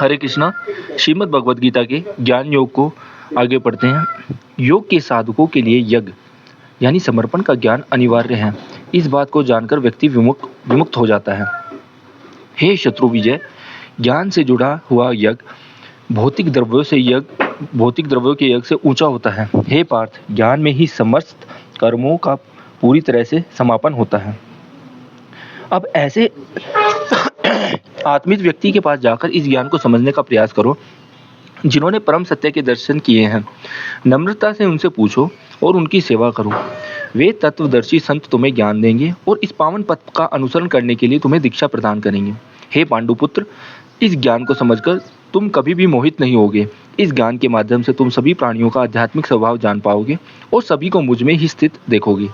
हरे कृष्णा। श्रीमद् भगवद गीता के ज्ञान योग को आगे पढ़ते हैं। योग के साधकों के लिए यज्ञ यानी समर्पण का ज्ञान अनिवार्य है। इस बात को जानकर व्यक्ति विमुक्त हो जाता है। हे शत्रु विजय, ज्ञान से जुड़ा हुआ यज्ञ भौतिक द्रव्यों के यज्ञ से ऊंचा होता है। हे पार्थ, ज्ञान में ही समस्त कर्मों का पूरी तरह से समापन होता है। अब ऐसे आत्मिक व्यक्ति के पास जाकर इस ज्ञान को समझने का प्रयास करो जिन्होंने परम सत्य के दर्शन किए हैं। नम्रता से उनसे पूछो और उनकी सेवा करो। वे तत्वदर्शी संत तुम्हें ज्ञान देंगे और इस पावन पथ का अनुसरण करने के लिए तुम्हें दीक्षा प्रदान करेंगे। हे पांडुपुत्र, इस ज्ञान को समझकर तुम कभी भी मोहित नहीं होगे। इस ज्ञान के माध्यम से तुम सभी प्राणियों का आध्यात्मिक स्वभाव जान पाओगे और सभी को मुझ में ही स्थित देखोगे।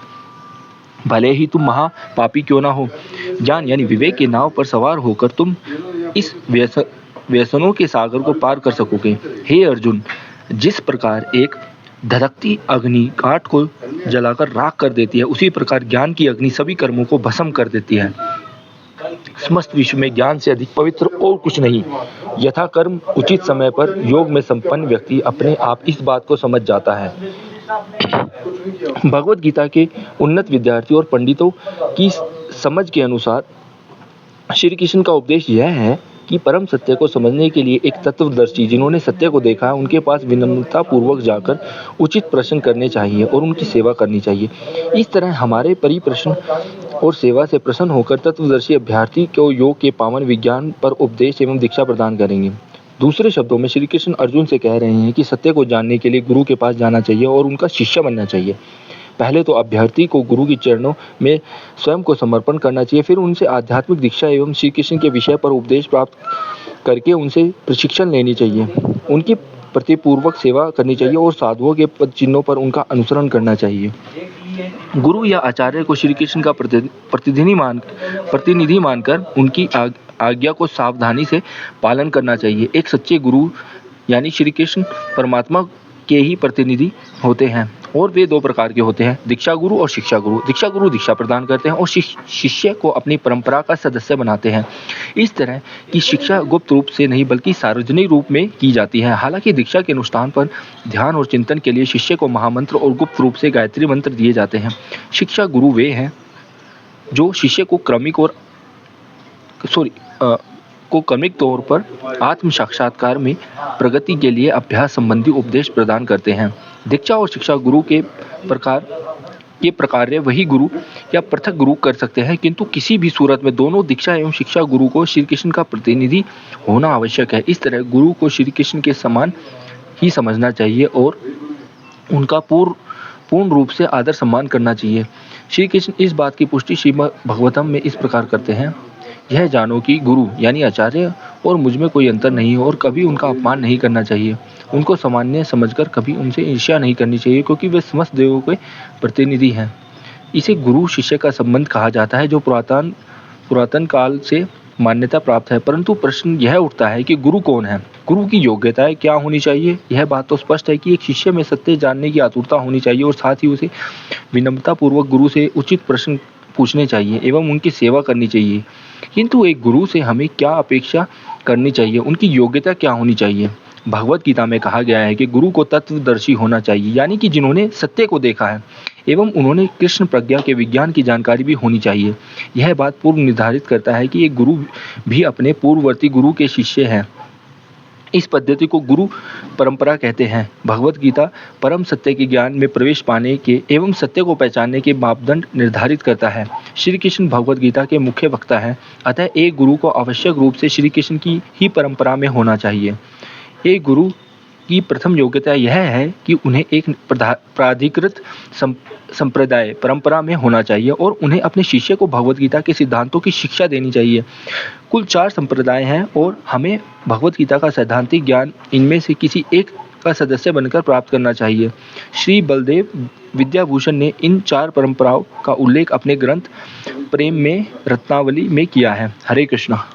भले ही तुम महापापी क्यों ना हो, ज्ञान यानी विवेक के नाव पर सवार होकर तुम इस व्यसनों के सागर को पार कर सकोगे। हे अर्जुन, जिस प्रकार एक धधकती अग्नि काठ को जलाकर राख कर देती है, उसी प्रकार ज्ञान की अग्नि सभी कर्मों को भस्म कर देती है। समस्त विश्व में ज्ञान से अधिक पवित्र और कुछ नहीं। यथा कर्म उचित समय पर योग में संपन्न व्यक्ति अपने आप इस बात को समझ जाता है। भगवद गीता के उन्नत विद्यार्थी और पंडितों की समझ के अनुसार श्री कृष्ण का उपदेश यह है कि परम सत्य को समझने के लिए एक तत्वदर्शी जिन्होंने सत्य को देखा है उनके पास विनम्रता पूर्वक जाकर उचित प्रश्न करने चाहिए और उनकी सेवा करनी चाहिए। इस तरह हमारे परिप्रश्न और सेवा से प्रसन्न होकर तत्वदर्शी अभ्यर्थी को योग के पावन विज्ञान पर उपदेश एवं दीक्षा प्रदान करेंगे। दूसरे शब्दों में श्री कृष्ण अर्जुन से कह रहे हैं कि सत्य को जानने के लिए गुरु के पास जाना चाहिए और उनका शिष्य बनना चाहिए। पहले तो अभ्यर्थी को गुरु के चरणों में स्वयं को समर्पण करना चाहिए, फिर उनसे आध्यात्मिक दीक्षा एवं श्री कृष्ण के विषय पर उपदेश प्राप्त करके उनसे प्रशिक्षण लेनी चाहिए, उनकी प्रतिपूर्वक सेवा करनी चाहिए और साधुओं के पद चिन्हों पर उनका अनुसरण करना चाहिए। गुरु या आचार्य को श्री कृष्ण का प्रतिनिधि मानकर उनकी आज्ञा को सावधानी से पालन करना चाहिए। एक सच्चे गुरु यानी श्री कृष्ण परमात्मा के ही प्रतिनिधि होते हैं और वे दो प्रकार के होते हैं, दीक्षा गुरु और शिक्षा गुरु। दीक्षा गुरु दीक्षा प्रदान करते हैं और शिष्य को अपनी परंपरा का सदस्य बनाते हैं। इस तरह की शिक्षा गुप्त रूप से नहीं बल्कि सार्वजनिक रूप में की जाती है। हालांकि दीक्षा के अनुष्ठान पर ध्यान और चिंतन के लिए शिष्य को महामंत्र और गुप्त रूप से गायत्री मंत्र दिए जाते हैं। शिक्षा गुरु वे हैं जो शिष्य को क्रमिक तौर पर आत्म साक्षात्कार में प्रगति के लिए अभ्यास संबंधी उपदेश प्रदान करते हैं। दीक्षा और शिक्षा गुरु के प्रकार वही गुरु या पृथक गुरु कर सकते हैं, किंतु किसी भी सूरत में दोनों दीक्षा एवं शिक्षा गुरु को श्री कृष्ण का प्रतिनिधि होना आवश्यक है। इस तरह गुरु को श्री कृष्ण के समान ही समझना चाहिए और उनका पूर्ण रूप से आदर सम्मान करना चाहिए। श्री कृष्ण इस बात की पुष्टि श्रीमद् भागवतम में इस प्रकार करते हैं, यह जानो कि गुरु यानी आचार्य और मुझ में कोई अंतर नहीं है और कभी उनका अपमान नहीं करना चाहिए। उनको सामान्य समझकर कभी उनसे ईर्ष्या नहीं करनी चाहिए, क्योंकि वे समस्त देवों के प्रतिनिधि हैं। इसे गुरु शिष्य का संबंध कहा जाता है जो पुरातन काल से मान्यता प्राप्त है। परंतु प्रश्न यह उठता है कि गुरु कौन है, गुरु की योग्यताएं क्या होनी चाहिए। यह बात तो स्पष्ट है कि एक शिष्य में सत्य जानने की आतुरता होनी चाहिए और साथ ही उसे विनम्रता पूर्वक गुरु से उचित प्रश्न पूछने चाहिए एवं उनकी सेवा करनी चाहिए। किंतु एक गुरु से हमें क्या अपेक्षा करनी चाहिए, उनकी योग्यता क्या होनी चाहिए। भगवद गीता में कहा गया है कि गुरु को तत्वदर्शी होना चाहिए, यानी कि जिन्होंने सत्य को देखा है एवं उन्होंने कृष्ण प्रज्ञा के विज्ञान की जानकारी भी होनी चाहिए। यह बात पूर्व निर्धारित करता है कि एक गुरु भी अपने पूर्ववर्ती गुरु के शिष्य हैं। इस पद्धति को गुरु परंपरा कहते हैं। भगवद गीता परम सत्य के ज्ञान में प्रवेश पाने के एवं सत्य को पहचानने के मापदंड निर्धारित करता है। श्री कृष्ण भगवद गीता के मुख्य वक्ता हैं, अतः एक गुरु को आवश्यक रूप से श्री कृष्ण की ही परंपरा में होना चाहिए। एक गुरु की प्रथम योग्यता यह है कि उन्हें एक प्राधिकृत संप्रदाय परंपरा में होना चाहिए और उन्हें अपने शिष्य को भगवद गीता के सिद्धांतों की शिक्षा देनी चाहिए। कुल 4 संप्रदाय हैं और हमें भगवद गीता का सैद्धांतिक ज्ञान इनमें से किसी एक का सदस्य बनकर प्राप्त करना चाहिए। श्री बलदेव विद्याभूषण ने इन 4 परंपराओं का उल्लेख अपने ग्रंथ प्रेम में रत्नावली में किया है। हरे कृष्णा।